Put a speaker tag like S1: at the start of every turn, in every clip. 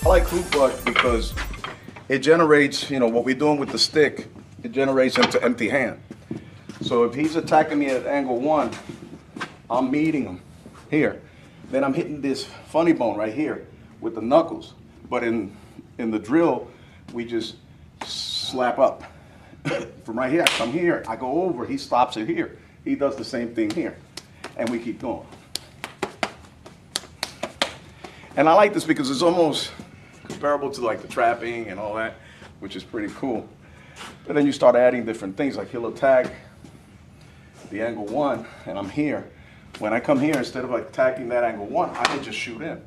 S1: like hoop butt because it generates, you know, what we're doing with the stick, it generates into empty hand. So if he's attacking me at angle 1, I'm meeting him here. Then I'm hitting this funny bone right here with the knuckles. But in the drill, we just slap up. From right here, I come here, I go over, he stops it here. He does the same thing here. And we keep going. And I like this because it's almost comparable to like the trapping and all that, which is pretty cool. But then you start adding different things, like he'll attack the angle 1, and I'm here. When I come here, instead of like attacking that angle 1, I can just shoot in.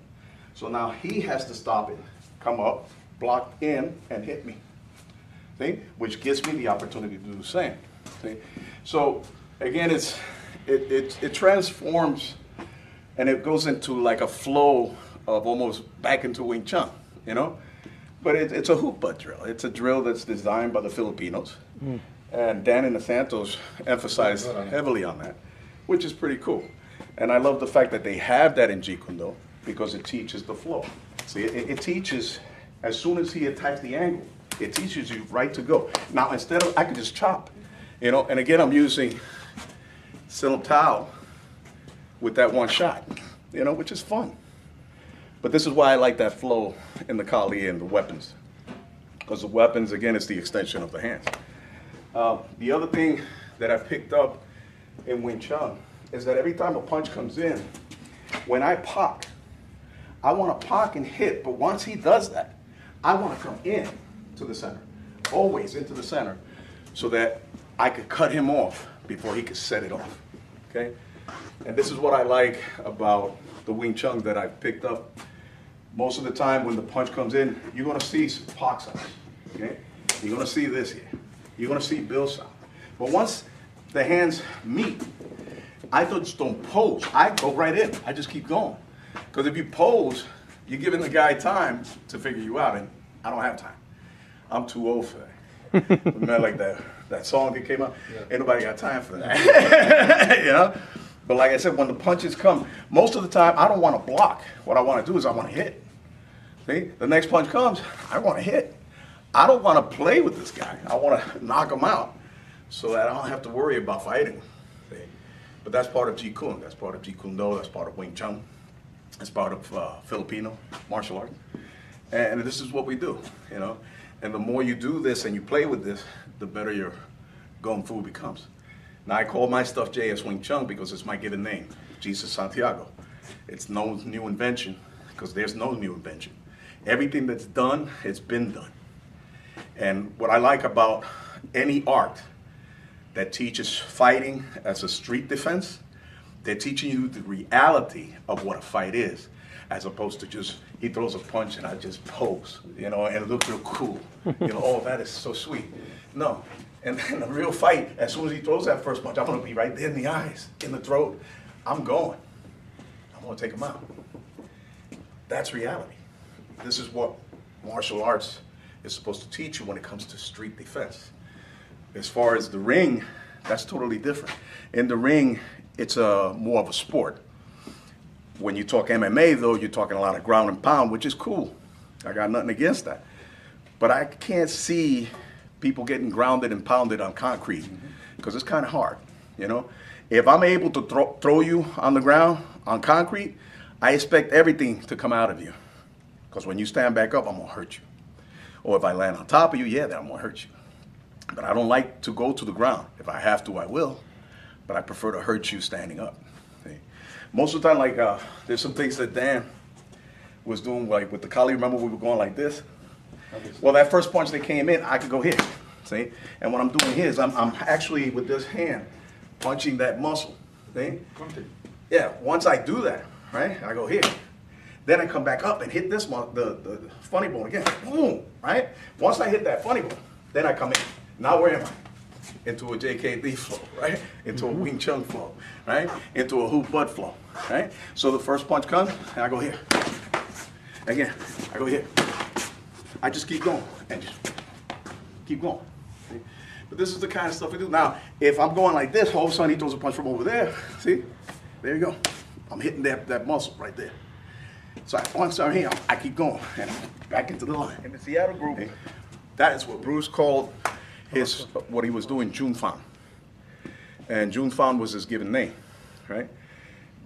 S1: So now he has to stop it, come up, block in, and hit me. See? Which gives me the opportunity to do the same. See? So again, it transforms, and it goes into like a flow of almost back into Wing Chun, you know? But it's a hoop butt drill. It's a drill that's designed by the Filipinos. And Dan and the Santos emphasize heavily on that, which is pretty cool. And I love the fact that they have that in Jeet Kune Do because it teaches the flow. See, it teaches, as soon as he attacks the angle, it teaches you right to go. Now, instead of, I can just chop, you know? And again, I'm using Silam Tao with that one shot, you know, which is fun. But this is why I like that flow in the Kali and the weapons. Because the weapons, again, it's the extension of the hands. The other thing that I picked up in Wing Chun is that every time a punch comes in, when I pock, I want to pock and hit, but once he does that, I want to come in to the center, always into the center, so that I could cut him off before he could set it off, okay? And this is what I like about the Wing Chun that I've picked up. Most of the time when the punch comes in, you're going to see some pock signs, okay? You're going to see this here. You're going to see bill sound. But once the hands meet, I just don't pose. I go right in. I just keep going. Because if you pose, you're giving the guy time to figure you out, and I don't have time. I'm too old for that. Remember like that song that came out? Yeah. Ain't nobody got time for that. You know? But like I said, when the punches come, most of the time I don't want to block. What I want to do is I want to hit. See? The next punch comes, I want to hit. I don't want to play with this guy. I want to knock him out so that I don't have to worry about fighting. See? But that's part of Jeet Kune. That's part of Jeet Kune Do. That's part of Wing Chun. That's part of Filipino martial art. And this is what we do, you know. And the more you do this and you play with this, the better your Kung Fu becomes. Now I call my stuff JS Wing Chun because it's my given name, Jesus Santiago. It's no new invention because there's no new invention. Everything that's done, it's been done. And what I like about any art that teaches fighting as a street defense, they're teaching you the reality of what a fight is, as opposed to just, he throws a punch and I just pose, you know, and it looks real cool. You know, oh, that is so sweet. No. And in the real fight, as soon as he throws that first punch, I'm going to be right there in the eyes, in the throat. I'm going. I'm going to take him out. That's reality. This is what martial arts is supposed to teach you when it comes to street defense. As far as the ring, that's totally different. In the ring, it's more of a sport. When you talk MMA, though, you're talking a lot of ground and pound, which is cool. I got nothing against that. But I can't see people getting grounded and pounded on concrete because it's kind of hard, you know. If I'm able to throw you on the ground on concrete, I expect everything to come out of you because when you stand back up, I'm going to hurt you. Or if I land on top of you, yeah, then I'm going to hurt you. But I don't like to go to the ground. If I have to, I will. But I prefer to hurt you standing up. See? Most of the time, like, there's some things that Dan was doing, like with the Kali. Remember we were going like this? Well, that first punch that came in, I could go here, see? And what I'm doing here is I'm actually, with this hand, punching that muscle, see? Yeah, once I do that, right, I go here. Then I come back up and hit this one, the funny bone again, boom, right? Once I hit that funny bone, then I come in. Now where am I? Into a JKD flow, right? Into a Wing Chun flow, right? Into a hoop butt flow, right? So the first punch comes, and I go here. Again, I go here. I just keep going and just keep going. See? But this is the kind of stuff we do. Now, if I'm going like this, all of a sudden he throws a punch from over there. See? There you go. I'm hitting that muscle right there. So once I'm here, I keep going and back into the line.
S2: In the Seattle group.
S1: Okay. That is what Bruce called his, what he was doing, Jun Fan. And Jun Fan was his given name, right?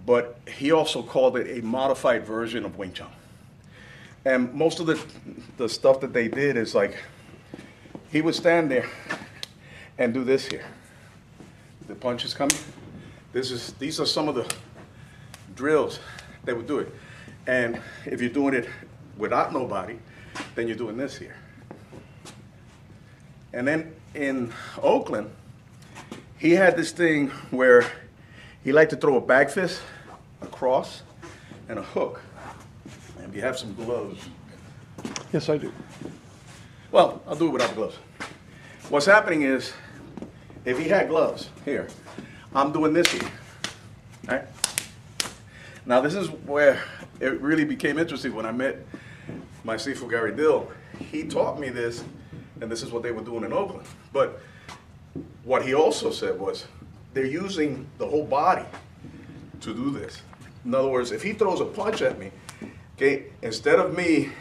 S1: But he also called it a modified version of Wing Chun. And most of the stuff that they did is like, he would stand there and do this here. The punch is coming. These are some of the drills they would do it. And if you're doing it without nobody, then you're doing this here. And then in Oakland, he had this thing where he liked to throw a back fist, a cross, and a hook. And you have some gloves.
S3: Yes, I do.
S1: Well, I'll do it without gloves. What's happening is, if he had gloves here, I'm doing this here, right? Now this is where it really became interesting when I met my Sifu Gary Dill. He taught me this, and this is what they were doing in Oakland. But what he also said was, they're using the whole body to do this. In other words, if he throws a punch at me, okay, instead of me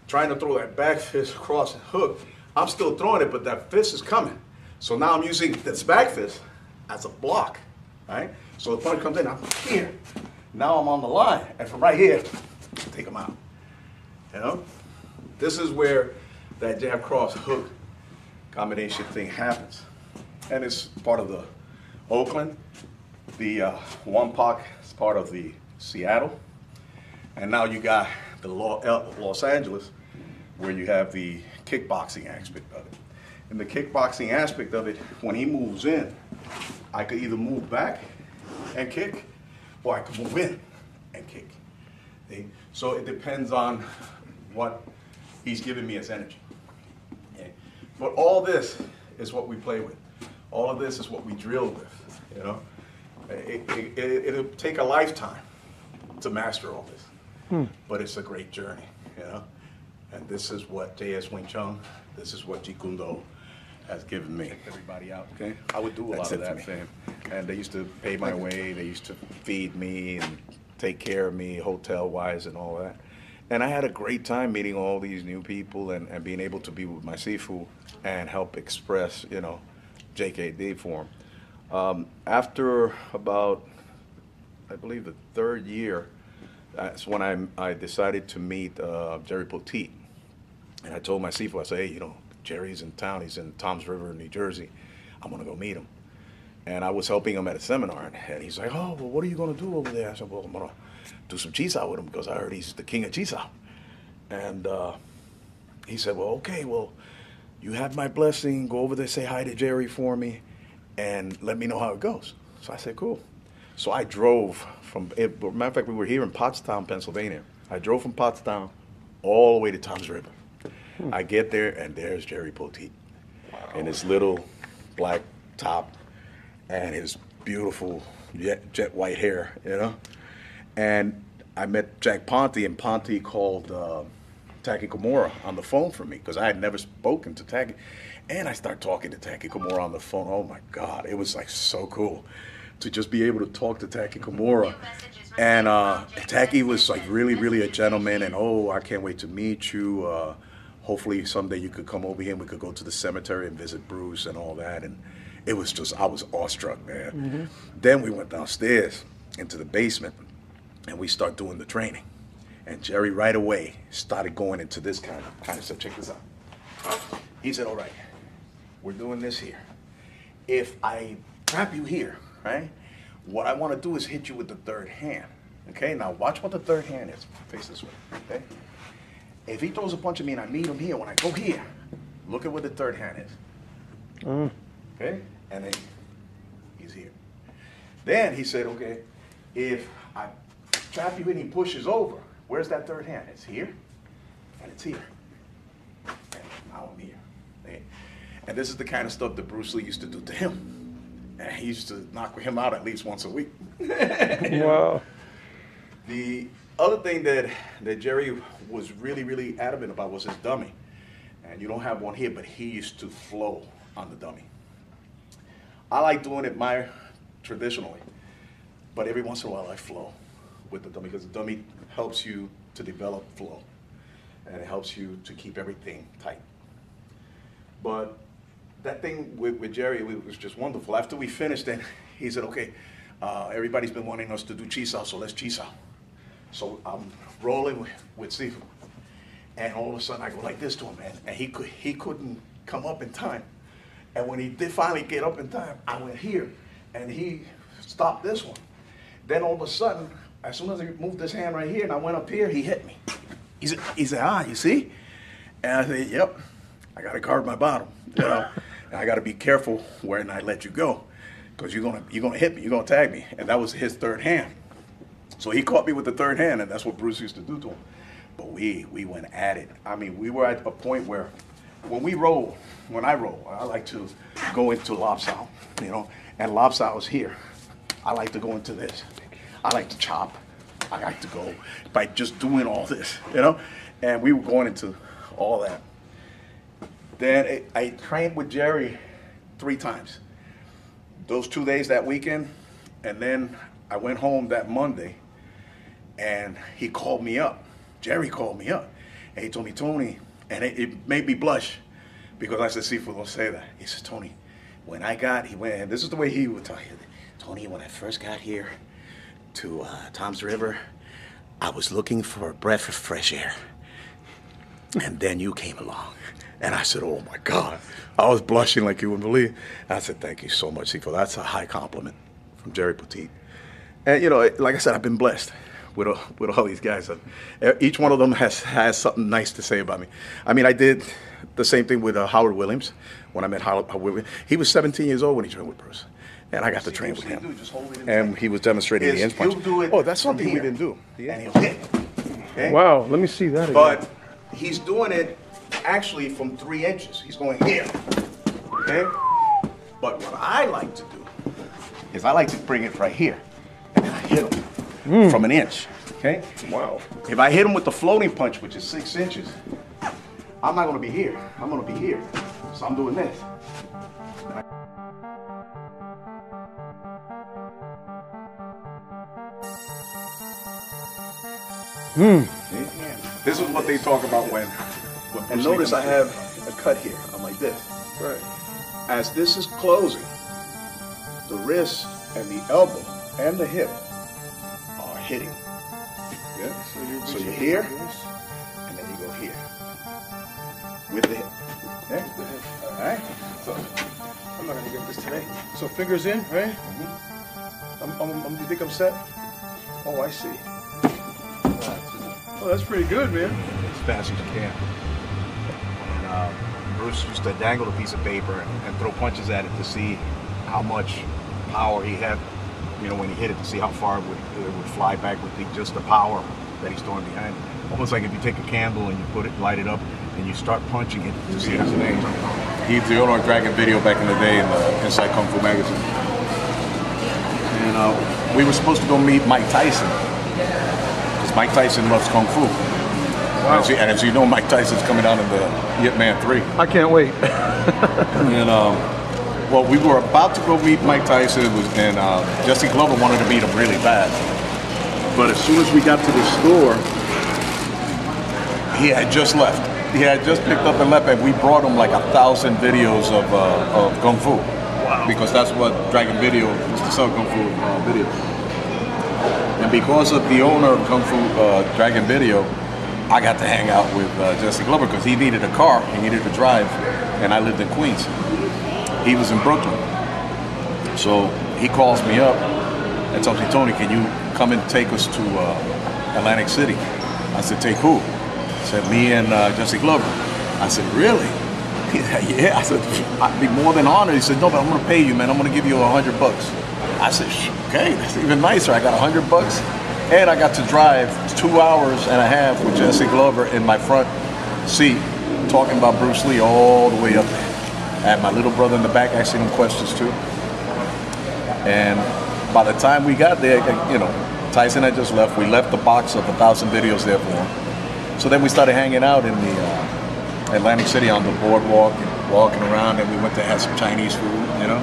S1: trying to throw that back fist across and hook, I'm still throwing it, but that fist is coming. So now I'm using this back fist as a block, right? So the punch comes in, I'm here. Now I'm on the line, and from right here, take him out. You know? This is where that jab cross hook combination thing happens. And it's part of the Oakland. The Wampak is part of the Seattle. And now you got the Los Angeles, where you have the kickboxing aspect of it. In the kickboxing aspect of it, when he moves in, I could either move back and kick, or I could move in and kick. See? So it depends on what he's giving me as energy. Okay? But all this is what we play with. All of this is what we drill with. You know, it'll take a lifetime to master all this, but it's a great journey. You know, and this is what JS Wing Chun, this is what Jeet Kune Do has given me.
S2: Take everybody out.
S1: Okay,
S2: I would do a
S1: That's
S2: lot of
S1: it for
S2: that
S1: me.
S2: for him.
S1: And they used to pay my way. They used to feed me and take care of me, hotel-wise and all that. And I had a great time meeting all these new people and being able to be with my Sifu and help express, you know, JKD for them. After about, I believe, the third year, that's when I decided to meet Jerry Poteet. And I told my Sifu, I said, hey, you know, Jerry's in town. He's in Toms River, New Jersey. I'm going to go meet him. And I was helping him at a seminar. And he's like, oh, well, what are you going to do over there? I said, well, I'm going to do some Chisao with him because I heard he's the king of Chisao. And he said, well, okay, well, you have my blessing. Go over there, say hi to Jerry for me, and let me know how it goes. So I said, cool. So I drove from, matter of fact, we were here in Pottstown, Pennsylvania. I drove from Pottstown all the way to Toms River. I get there, and there's Jerry Poteet in his little black top and his beautiful jet white hair, you know? And I met Jack Ponte, and Ponte called Taki Komura on the phone for me because I had never spoken to Taki. And I start talking to Taki Komura on the phone. Oh my God, it was like so cool to just be able to talk to Taki Komura. And Taki was like really, really a gentleman, and oh, I can't wait to meet you. Hopefully someday you could come over here and we could go to the cemetery and visit Bruce and all that. And it was just, I was awestruck, man. Mm-hmm. Then we went downstairs into the basement and we start doing the training. And Jerry right away started going into this kind of stuff. Check this out. He said, all right, we're doing this here. If I trap you here, right, what I want to do is hit you with the third hand. Okay, now watch what the third hand is. Face this way, okay? If he throws a punch at me and I meet him here, when I go here, look at where the third hand is. Okay? And then he's here. Then he said, okay, if I trap you and he pushes over, where's that third hand? It's here, and it's here. And now I'm here. Okay? And this is the kind of stuff that Bruce Lee used to do to him. And he used to knock him out at least once a week.
S3: Wow.
S1: The other thing that Jerry was really, really adamant about was his dummy. And you don't have one here, but he used to flow on the dummy. I like doing it traditionally, but every once in a while I flow with the dummy because the dummy helps you to develop flow, and it helps you to keep everything tight. But that thing with Jerry was just wonderful. After we finished it, he said, okay, everybody's been wanting us to do chisao, so let's chisao. So I'm rolling with seafood. And all of a sudden I go like this to him, man. And he couldn't come up in time. And when he did finally get up in time, I went here and he stopped this one. Then all of a sudden, as soon as he moved his hand right here and I went up here, he hit me. He said, ah, you see? And I said, yep, I gotta guard my bottom, you know? And I gotta be careful when I let you go, because you're gonna hit me, you're gonna tag me. And that was his third hand. So he caught me with the third hand, and that's what Bruce used to do to him. But we went at it. I mean, we were at a point where when I roll, I like to go into lopsao, you know, and lopsao is here. I like to go into this. I like to chop. I like to go by just doing all this, you know? And we were going into all that. Then I trained with Jerry 3 times. Those 2 days that weekend, and then I went home that Monday, and he called me up. Jerry called me up, and he told me, Tony, and it made me blush, because I said, Seafood, don't say that. He said, Tony, when I got, and this is the way he would tell you, Tony, when I first got here to Tom's River, I was looking for a breath of fresh air. And then you came along. And I said, oh my God. I was blushing like you wouldn't believe. I said, thank you so much, Seafood. That's a high compliment from Jerry Petit. And you know, like I said, I've been blessed with all these guys. Each one of them has something nice to say about me. I mean, I did the same thing with Howard Williams. When I met Howard Williams, he was 17 years old when he trained with Bruce. And I got to train with him. And he was demonstrating the inch punch. Oh, that's something we didn't do. And he'll hit. Okay?
S3: Wow, let me see that again.
S1: But he's doing it actually from 3 inches. He's going here. Okay? But what I like to do is I like to bring it right here. And then I hit him from an inch. Okay?
S3: Wow.
S1: If I hit him with the floating punch, which is 6 inches, I'm not going to be here. I'm going to be here. So I'm doing this. This is what they talk about when and notice I have a cut here. I'm like this.
S3: Right.
S1: As this is closing, the wrist and the elbow and the hip are hitting. Yeah? So you're here, and then you go here. With the hip. Okay? All right? So
S3: I'm not gonna get this today. So fingers in, right? You think I'm set? Oh, I see. Oh, that's pretty good, man.
S1: As fast as you can. And Bruce used to dangle a piece of paper and throw punches at it to see how much power he had, you know, when he hit it, to see how far it would fly back with just the power that he's throwing behind it. Almost like if you take a candle and you light it up, and you start punching it to see his name. He's the owner of Dragon Video back in the day in the Inside Kung Fu magazine. And we were supposed to go meet Mike Tyson, because Mike Tyson loves Kung Fu. Wow. And as you know, Mike Tyson's coming out in the Yip Man 3.
S3: I can't wait.
S1: And well, we were about to go meet Mike Tyson, and Jesse Glover wanted to meet him really bad. But as soon as we got to the store, he had just left. He had just picked up and left, and we brought him like 1,000 videos of Kung Fu. Wow. Because that's what Dragon Video used to sell, Kung Fu videos. And because of the owner of Kung Fu Dragon Video, I got to hang out with Jesse Glover, because he needed a car, he needed to drive, and I lived in Queens. He was in Brooklyn. So he calls me up and tells me, Tony, can you come and take us to Atlantic City? I said, take who? He said, me and Jesse Glover. I said, really? He said, yeah. I said, I'd be more than honored. He said, no, but I'm going to pay you, man. I'm going to give you $100. I said, okay, that's even nicer. I got $100, and I got to drive 2 hours and a half with Jesse Glover in my front seat, talking about Bruce Lee all the way up there. I had my little brother in the back asking him questions too. And by the time we got there, you know, Tyson had just left. We left the box of 1,000 videos there for him. So then we started hanging out in the Atlantic City on the boardwalk, and walking around, and we went to have some Chinese food, you know.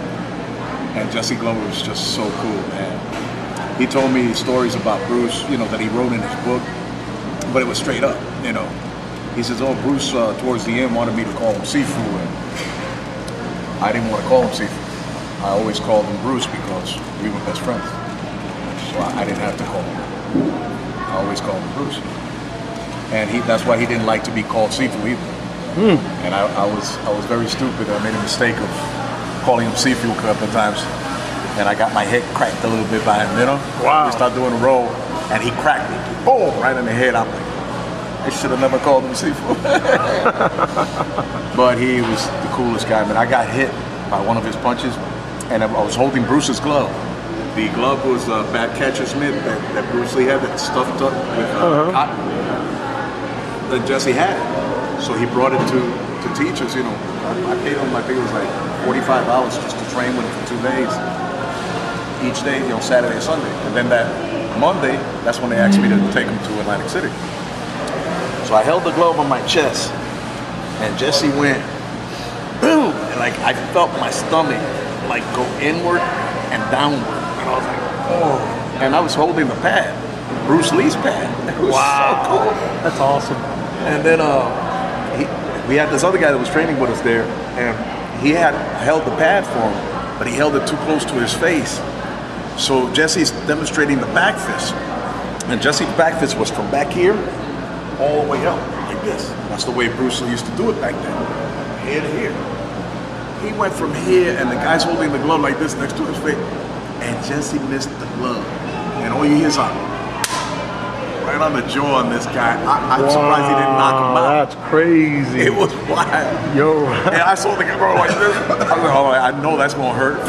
S1: And Jesse Glover was just so cool, man. he told me stories about Bruce, you know, that he wrote in his book, but it was straight up, you know. He says, oh, Bruce, towards the end, wanted me to call him Sifu, and I didn't want to call him Sifu. I always called him Bruce because we were best friends. So I didn't have to call him. I always called him Bruce. And that's why he didn't like to be called Sifu either. And I was very stupid. I made a mistake of calling him Sifu a couple of times. And I got my head cracked a little bit by him, you know?
S3: Wow.
S1: We started doing a roll, and he cracked me. Boom! Right in the head. I'm like, I should have never called him Sifu. But he was the coolest guy, man. I got hit by one of his punches, and I was holding Bruce's glove. The glove was a bad catcher's mitt that Bruce Lee had that stuffed up with cotton that Jesse had. So he brought it to teachers, you know. I paid him, I think it was like $45 just to train with him for 2 days. Each day, you know, Saturday and Sunday. And then that Monday, that's when they asked me to take him to Atlantic City. So I held the glove on my chest, and Jesse went, boom! And like I felt my stomach like go inward and downward. And I was like, oh. And I was holding the pad, Bruce Lee's pad. It was so cool.
S3: That's awesome.
S1: And then we had this other guy that was training with us there, and he had held the pad for him, but he held it too close to his face. So Jesse's demonstrating the back fist. And Jesse's back fist was from back here all the way up, like this. That's the way Bruce Lee used to do it back then. Here to here. He went from here, and the guy's holding the glove like this next to his face, and Jesse missed the glove. And all you hear is right on the jaw on this guy. I'm surprised he didn't knock him out.
S3: That's crazy.
S1: It was wild.
S3: Yo.
S1: And I saw the guy go like this. I was like, oh, I know that's gonna hurt.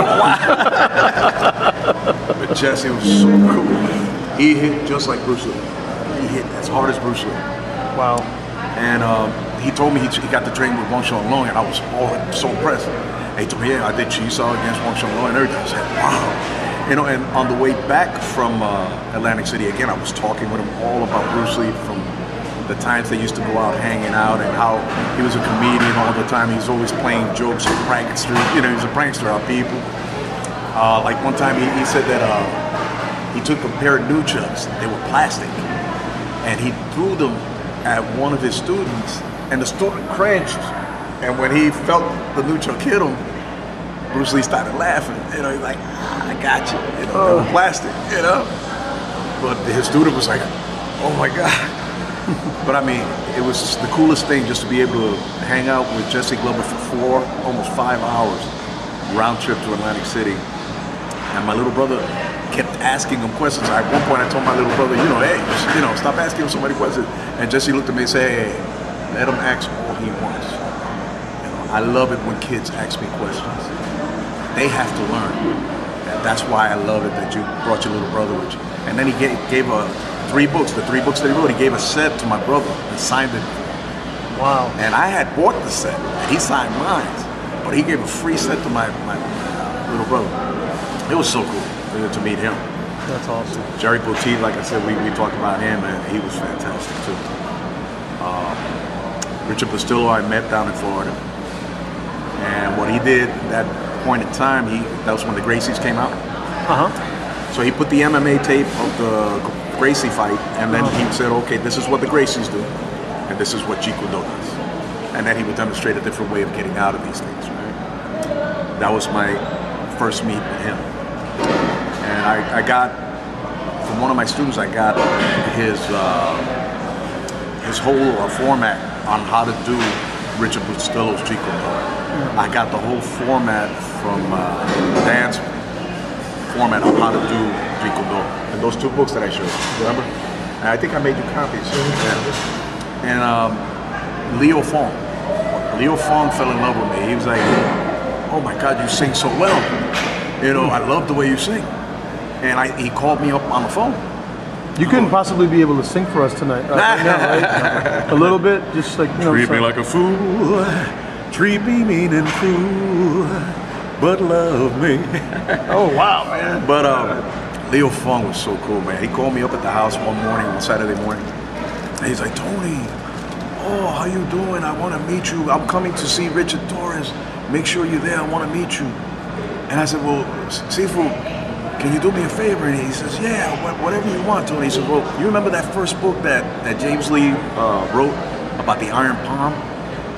S1: But Jesse was so cool. He hit just like Bruce Lee. He hit as hard as Bruce Lee.
S3: Wow.
S1: And he told me he got to train with Wong Shun Long, and I was so impressed. And he told me, yeah, I did Chi-Sao against Wong Shun Long and everything. I said, wow. You know, and on the way back from Atlantic City, again, I was talking with him all about Bruce Lee from the times they used to go out hanging out and how he was a comedian all the time. He was always playing jokes and prankster. You know, he was a prankster on people. Like one time he said that he took a pair of nunchucks. They were plastic. And he threw them at one of his students, and the student cringed. And when he felt the nunchuck hit him, Bruce Lee started laughing. You know, he's like, I got you. You know, they were plastic, you know? But his student was like, oh my God. But I mean, it was the coolest thing just to be able to hang out with Jesse Glover for almost 5 hours, round trip to Atlantic City. And my little brother kept asking him questions. At one point I told my little brother, you know, hey, just, you know, stop asking him so many questions. And Jesse looked at me and said, hey, let him ask all he wants. You know, I love it when kids ask me questions. They have to learn. And that's why I love it that you brought your little brother with you. And then he gave 3 books, the 3 books that he wrote, he gave a set to my brother and signed it.
S3: Wow.
S1: And I had bought the set, and he signed mine. But he gave a free set to my little brother. It was so cool to meet him.
S3: That's awesome.
S1: Jerry Poteet, like I said, we talked about him, and he was fantastic too. Richard Bustillo I met down in Florida. And what he did at that point in time, that was when the Gracies came out. So he put the MMA tape of the Gracie fight, and then he said, okay, this is what the Gracies do, and this is what Jeet Kune Do does. And then he would demonstrate a different way of getting out of these things, right? That was my first meet with him. And I got, from one of my students, I got his whole format on how to do Richard Bustillo's Jeet Kune Do. I got the whole format from Dan's format on how to do Jeet Kune Do. And those 2 books that I showed you, remember? And I think I made you copies. Yeah. And Leo Fong fell in love with me. He was like, oh my God, you sing so well. You know, I love the way you sing. And he called me up on the phone.
S3: You couldn't possibly be able to sing for us tonight. Right now, right? A little bit, just like, you know.
S1: Treat me like a fool, treat me mean and cruel, but love me.
S3: Oh, wow, man.
S1: But Leo Fong was so cool, man. He called me up at the house one Saturday morning, and he's like, Tony, oh, how you doing? I want to meet you. I'm coming to see Richard Torres. Make sure you're there. I want to meet you. And I said, well, Sifu, can you do me a favor? And he says, yeah, whatever you want, Tony. He says, well, you remember that first book that James Lee wrote about the iron palm?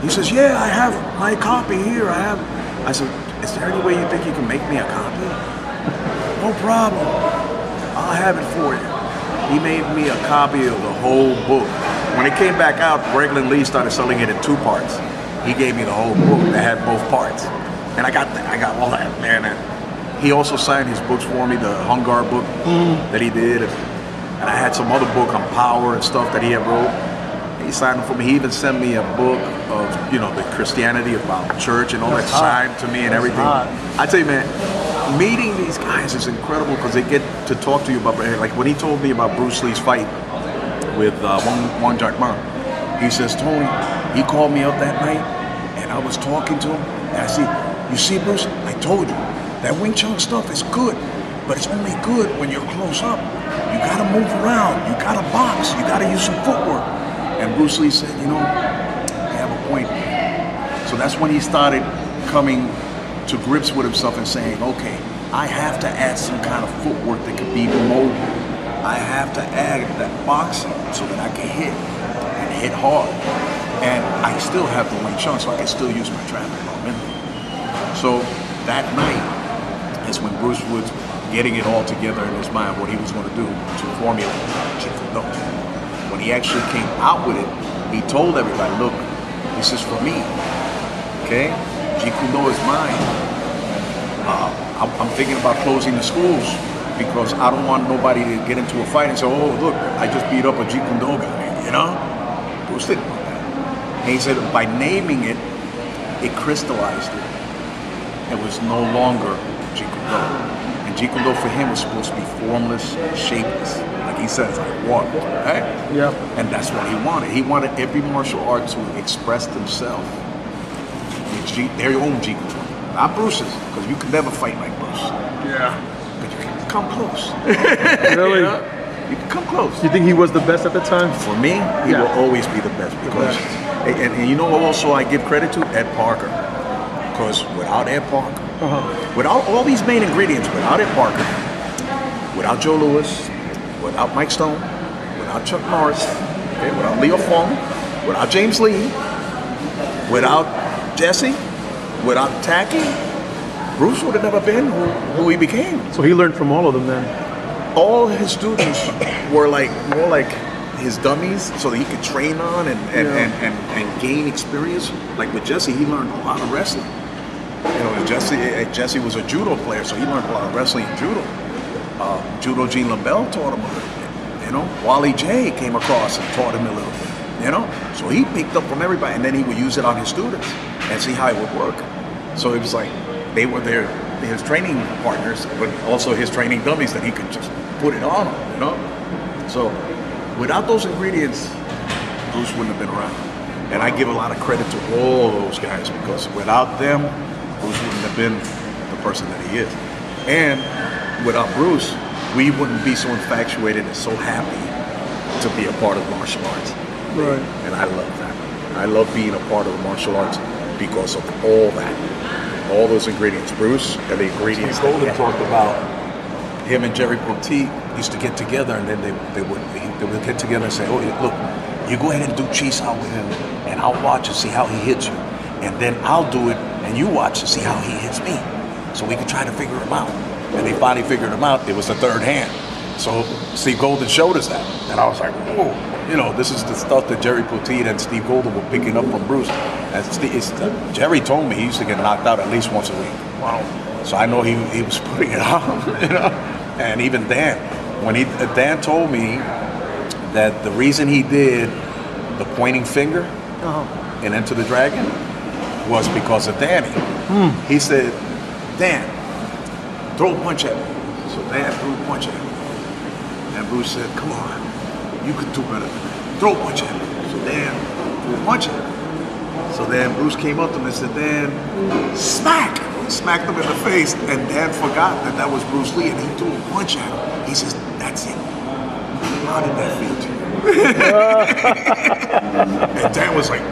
S1: He says, yeah, I have my copy here. I said, is there any way you think you can make me a copy? No problem. I'll have it for you. He made me a copy of the whole book. When it came back out, Reglan Lee started selling it in 2 parts. He gave me the whole book that had both parts. And I got all that, man. And he also signed his books for me, the Hungar book that he did. And I had some other book on power and stuff that he had wrote. He signed them for me. He even sent me a book of, you know, the Christianity about church and all that signed to me and everything. I tell you, man, meeting these guys is incredible because they get to talk to you about, like when he told me about Bruce Lee's fight with Wong Jack Man, he says, Tony, he called me up that night and I was talking to him and I said, you see, Bruce, I told you, that Wing Chun stuff is good, but it's only good when you're close up. You gotta move around, you gotta box, you gotta use some footwork. And Bruce Lee said, you know, I have a point. So that's when he started coming to grips with himself and saying, okay, I have to add some kind of footwork that can be mobile. I have to add that boxing so that I can hit and hit hard. And I still have the Wing Chun, so I can still use my trapping momentum. So that night is when Bruce was getting it all together in his mind, what he was going to do to formulate Jeet Kune Do. When he actually came out with it, he told everybody, look, this is for me, okay? Jeet Kune Do is mine. I'm thinking about closing the schools because I don't want nobody to get into a fight and say, oh, look, I just beat up a Jeet Kune Do guy, you know? Bruce didn't want that. And he said by naming it, it crystallized it. It was no longer Jeet Kune Do. And Jeet Kune Do for him was supposed to be formless, shapeless. Like he says, like water, right?
S3: Yeah.
S1: And that's what he wanted. He wanted every martial art to express themselves with their own Jeet Kune Do. Not Bruce's, because you can never fight like Bruce.
S3: Yeah.
S1: But you can come close.
S3: Really?
S1: You can come close.
S3: You think he was the best at the time?
S1: For me, he will always be the best because, and you know, also I give credit to Ed Parker, because without Ed Parker, without all these main ingredients, without Ed Parker, without Joe Louis, without Mike Stone, without Chuck Norris, okay, without Leo Fong, without James Lee, without Jesse, without Tacky, Bruce would have never been who he became.
S3: So he learned from all of them then?
S1: All his students were like more like his dummies, so that he could train on and gain experience. Like with Jesse, he learned a lot of wrestling. You know, Jesse was a judo player, so he learned a lot of wrestling and judo. Judo Gene LaBelle taught him a little bit. You know, Wally J came across and taught him a little bit. You know, so he picked up from everybody, and then he would use it on his students and see how it would work. So it was like they were his training partners, but also his training dummies that he could just put it on them, you know? So without those ingredients, Bruce wouldn't have been around. And I give a lot of credit to all those guys because without them, Bruce wouldn't have been the person that he is. And without Bruce, we wouldn't be so infatuated and so happy to be a part of martial arts.
S3: Right.
S1: And I love that. I love being a part of the martial arts because of all that. All those ingredients. Bruce and the ingredients. Golden talked about him and Jerry Poteet used to get together and then they would get together and say, oh, look, you go ahead and do cheese out with him and I'll watch and see how he hits you. And then I'll do it and you watch and see how he hits me. So we could try to figure him out. And they finally figured him out. It was the third hand. So Steve Golden showed us that. And I was like, whoa. You know, this is the stuff that Jerry Poteet and Steve Golden were picking up from Bruce. And Jerry told me he used to get knocked out at least once a week. Wow. So I know he was putting it on, you know. And even Dan, when Dan told me that the reason he did the pointing finger in Enter the Dragon was because of Danny. He said, Dan, throw a punch at me. So Dan threw a punch at him. And Bruce said, come on. You could do better than that. Throw a punch at him. So Dan threw a punch at him. So then Bruce came up to him and said, Dan, smack! Smacked him in the face, and Dan forgot that was Bruce Lee, and he threw a punch at him. He says, that's it. How did that feel to you? And Dan was like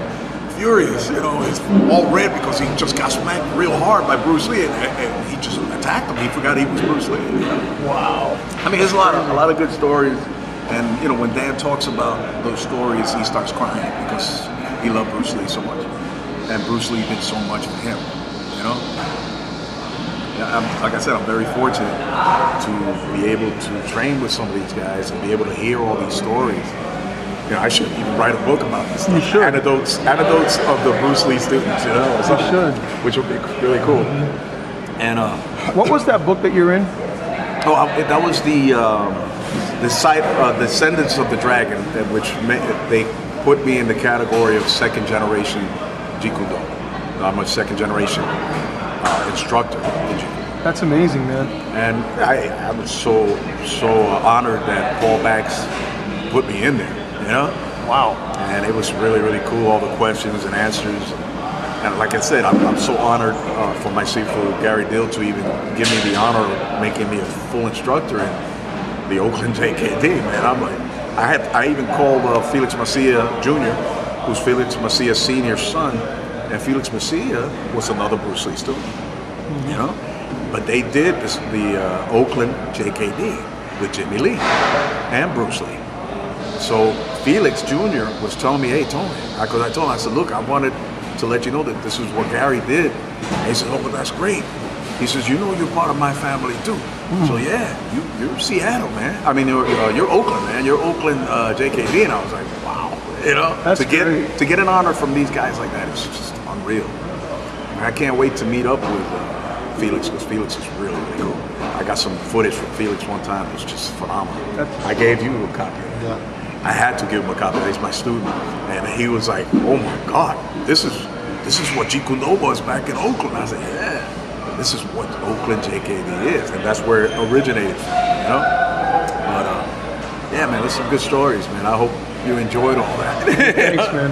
S1: furious, you know, he's all red because he just got smacked real hard by Bruce Lee, and he just attacked him. He forgot he was Bruce Lee. You know?
S3: Wow.
S1: I mean, there's a lot of good stories, and you know, when Dan talks about those stories, he starts crying because he loved Bruce Lee so much, and Bruce Lee did so much for him. You know, yeah, like I said, I'm very fortunate to be able to train with some of these guys and be able to hear all these stories. You know, I should even write a book about this.
S3: You should.
S1: Anecdotes of the Bruce Lee students, you know, or something,
S3: you should.
S1: which would be really cool. And
S3: what was that book that you're in?
S1: oh, that was the site, Descendants of the Dragon, which they put me in the category of second generation Jeet Kune Do. I'm a second generation instructor in Jeet Kune Do.
S3: That's amazing, man.
S1: And I was so honored that Paul Bax put me in there, you know?
S3: Wow.
S1: And it was really, really cool, all the questions and answers. And like I said, I'm so honored for my for Gary Dill to even give me the honor of making me a full instructor in the Oakland JKD, man. I'm like, I even called Felix Macia Jr., who's Felix Macia Sr.'s son, and Felix Macia was another Bruce Lee student, you know? But they did the Oakland JKD with Jimmy Lee and Bruce Lee. So Felix Jr. was telling me, hey, Tony, because I told him, I said, look, I wanted to let you know that this is what Gary did. And he said, oh, but that's great. He says, you know you're part of my family too. So yeah, you're Seattle, man. I mean, you're Oakland, man. You're Oakland JKD. And I was like, wow. You know,
S3: that's
S1: to get an honor from these guys like that is just unreal. And I can't wait to meet up with Felix, because Felix is really, really cool. I got some footage from Felix one time. It was just phenomenal. I gave you a copy of it.
S3: Yeah.
S1: I had to give him a copy. He's my student, and he was like, "Oh my God, this is what Jeet Kune Do was back in Oakland." I said, "Yeah, this is what Oakland JKD is, and that's where it originated from, you know." But yeah, man, there's some good stories, man. I hope you enjoyed all that.
S3: Thanks, man.